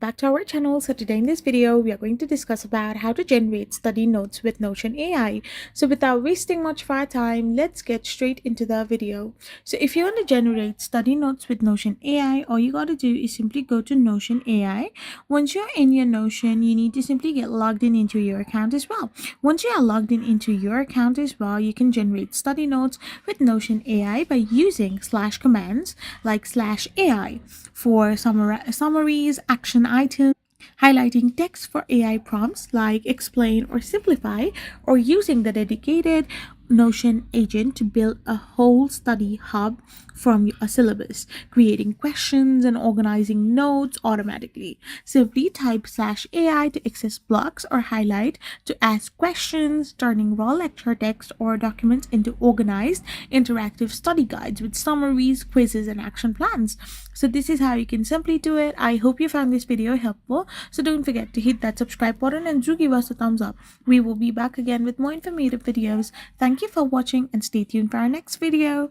Back to our channel. So today in this video we are going to discuss about how to generate study notes with Notion AI. So without wasting much of our time, let's get straight into the video. So if you want to generate study notes with Notion AI, all you got to do is simply go to Notion AI. Once you're in your Notion, you need to simply get logged in into your account as well. Once you are logged in into your account as well, you can generate study notes with Notion AI by using slash commands like slash AI for summaries, action items, highlighting text for AI prompts like explain or simplify, or using the dedicated Notion agent to build a whole study hub from a syllabus, creating questions and organizing notes automatically. Simply type slash AI to access blocks or highlight to ask questions, turning raw lecture text or documents into organized, interactive study guides with summaries, quizzes, and action plans. So this is how you can simply do it. I hope you found this video helpful. So don't forget to hit that subscribe button and do give us a thumbs up. We will be back again with more informative videos. Thank you for watching and stay tuned for our next video.